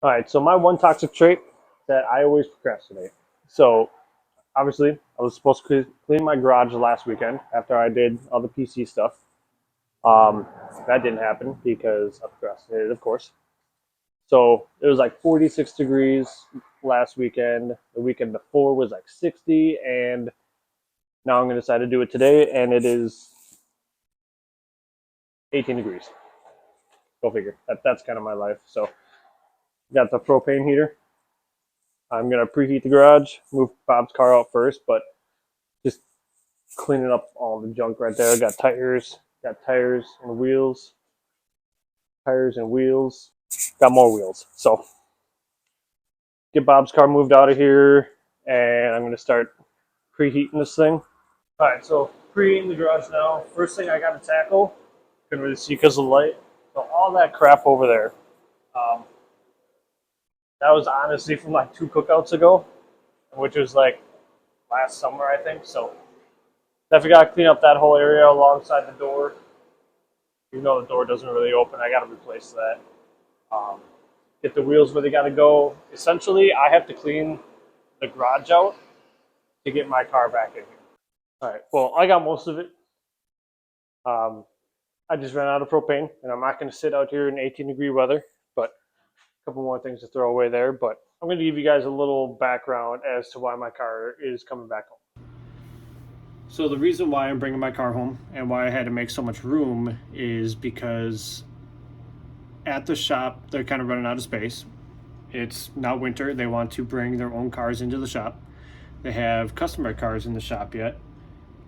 All right, so my one toxic trait that I always procrastinate. So obviously, I was supposed to clean my garage last weekend after I did all the PC stuff. Um, that didn't happen because I procrastinated, of course. So it was like 46 degrees last weekend. The weekend before was like 60, and now I'm going to decide to do it today, and it is 18 degrees. Go figure. That's kind of my life. So got the propane heater. I'm going to preheat the garage, move Bob's car out first, but just cleaning up all the junk right there. Got tires and wheels, got more wheels. So get Bob's car moved out of here, and I'm gonna start preheating this thing. All right, so preheating the garage now. First thing I got to tackle, couldn't really see because of the light. So all that crap over there, um, that was honestly from like 2 cookouts ago, which was like last summer, I think. So definitely got to clean up that whole area alongside the door. Even though the door doesn't really open, I got to replace that. Um, get the wheels where they got to go. Essentially, I have to clean the garage out to get my car back in here. All right. Well, I got most of it. Um, I just ran out of propane, and I'm not going to sit out here in 18-degree weather. But a couple more things to throw away there. But I'm going to give you guys a little background as to why my car is coming back home. So the reason why I'm bringing my car home and why I had to make so much room is because at the shop they're kind of running out of space. It's now winter. They want to bring their own cars into the shop. They have customer cars in the shop yet.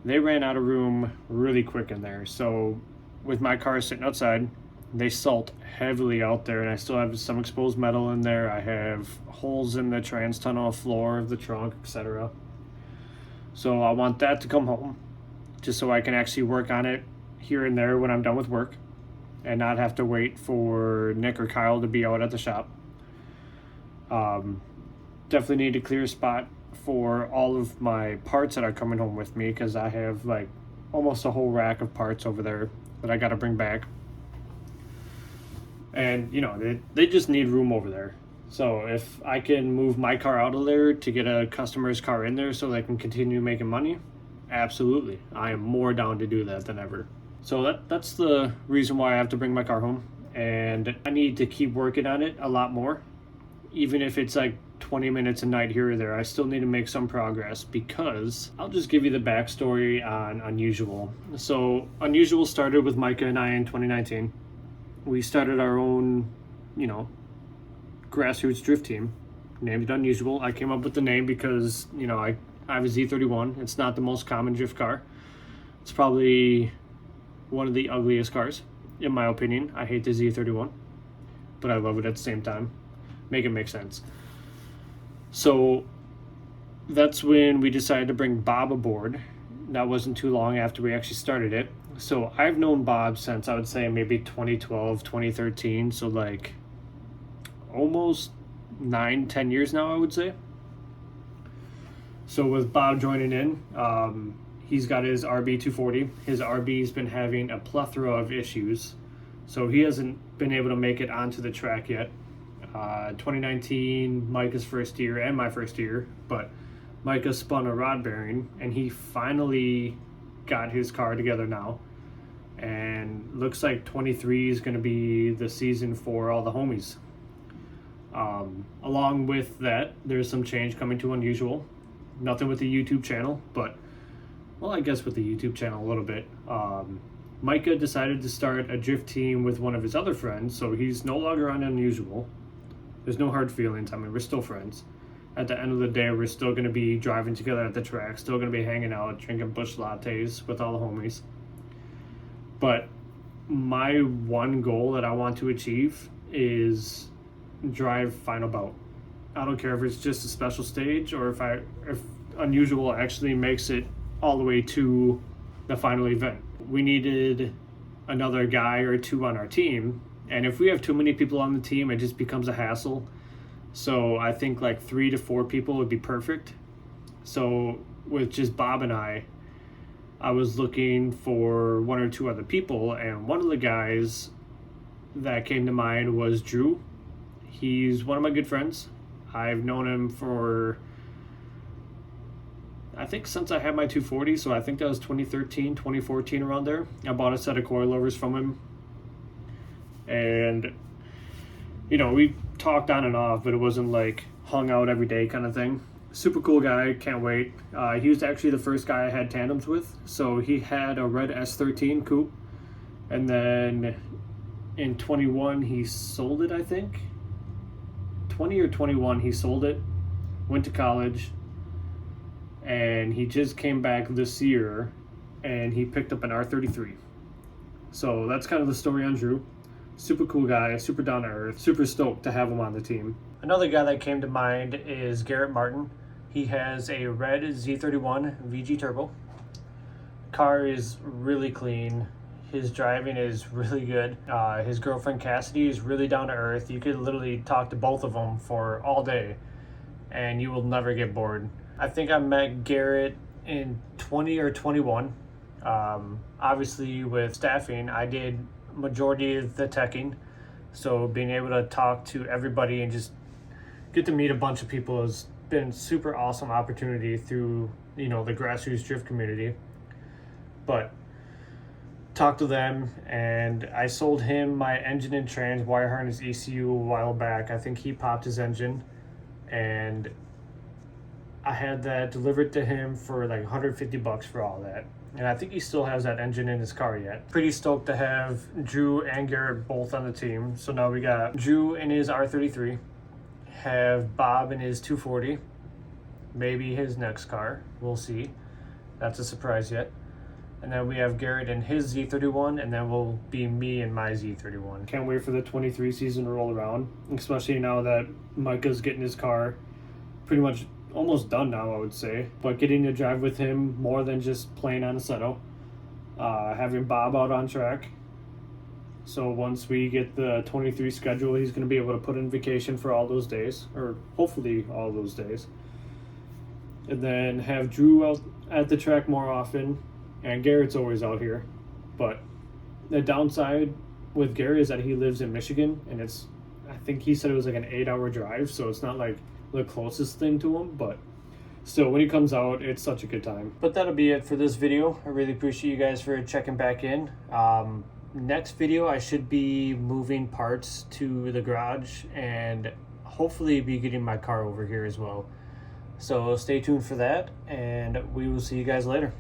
They ran out of room really quick in there. So with my car sitting outside, they salt heavily out there, and I still have some exposed metal in there. I have holes in the trans tunnel floor of the trunk, etc. So I want that to come home just so I can actually work on it here and there when I'm done with work and not have to wait for Nick or Kyle to be out at the shop. Um, Definitely need to clear a spot for all of my parts that are coming home with me because I have like almost a whole rack of parts over there that I got to bring back. And you know, they just need room over there. So if I can move my car out of there to get a customer's car in there so they can continue making money, absolutely. I am more down to do that than ever. So that's the reason why I have to bring my car home. And I need to keep working on it a lot more. Even if it's like 20 minutes a night here or there, I still need to make some progress because I'll just give you the backstory on Unusual. So Unusual started with Micah and I in 2019. We started our own, you know, grassroots drift team, named it Unusual. I came up with the name because, you know, I have a Z31. It's not the most common drift car. It's probably one of the ugliest cars, in my opinion. I hate the Z31, but I love it at the same time. Make it make sense. So that's when we decided to bring Bob aboard. That wasn't too long after we actually started it. So I've known Bob since I would say maybe 2012, 2013. So like almost 9, 10 years now, I would say. So with Bob joining in, he's got his RB 240. His RB's been having a plethora of issues. So he hasn't been able to make it onto the track yet. 2019, Micah's first year and my first year, but Micah spun a rod bearing and he finally got his car together now. And looks like 23 is going to be the season for all the homies. Along with that, there's some change coming to Unusual. Nothing with the YouTube channel, but, well, I guess with the YouTube channel a little bit. Micah decided to start a drift team with one of his other friends, so he's no longer on Unusual. There's no hard feelings. I mean, we're still friends. At the end of the day, we're still going to be driving together at the track, still going to be hanging out, drinking Busch lattes with all the homies. But my one goal that I want to achieve is drive Final Bout. I don't care if it's just a special stage or if Unusual actually makes it all the way to the final event. We needed another guy or two on our team. And if we have too many people on the team, it just becomes a hassle. So I think like 3 to 4 people would be perfect. So with just Bob and I was looking for 1 or 2 other people. And one of the guys that came to mind was Drew. He's one of my good friends. I've known him for, I think, since I had my 240, so I think that was 2013, 2014, around there. I bought a set of coilovers from him. And, you know, we talked on and off, but it wasn't like hung out every day kind of thing. Super cool guy, can't wait. He was actually the first guy I had tandems with. So he had a red S13 coupe. And then in 21, he sold it, I think. 20 or 21, he sold it, went to college, and he just came back this year, and he picked up an R33. So that's kind of the story on Drew. Super cool guy, super down to earth, super stoked to have him on the team. Another guy that came to mind is Garrett Martin. He has a red Z31 VG Turbo. Car is really clean. His driving is really good. His girlfriend Cassidy is really down to earth. You could literally talk to both of them for all day and you will never get bored. I think I met Garrett in 20 or 21. Obviously with staffing, I did majority of the teching. So being able to talk to everybody and just get to meet a bunch of people has been super awesome opportunity through, you know, the grassroots drift community. But talked to them, and I sold him my engine and trans wire harness ECU a while back. I think he popped his engine, and I had that delivered to him for like $150 for all that. And I think he still has that engine in his car yet. Pretty stoked to have Drew and Garrett both on the team. So now we got Drew in his R33, have Bob in his 240, maybe his next car, we'll see. That's a surprise yet. And then we have Garrett in his Z31, and then will be me and my Z31. Can't wait for the 23 season to roll around, especially now that Micah's getting his car pretty much almost done now, I would say. But getting to drive with him more than just playing on a Assetto. Having Bob out on track. So once we get the 23 schedule, he's going to be able to put in vacation for all those days, or hopefully all those days. And then have Drew out at the track more often. And Garrett's always out here. But the downside with Garrett is that he lives in Michigan, and it's, I think he said it was like an 8-hour drive, so it's not like the closest thing to him, but still, when he comes out, it's such a good time. But that'll be it for this video. I really appreciate you guys for checking back in. Next video, I should be moving parts to the garage and hopefully be getting my car over here as well. So stay tuned for that, and we will see you guys later.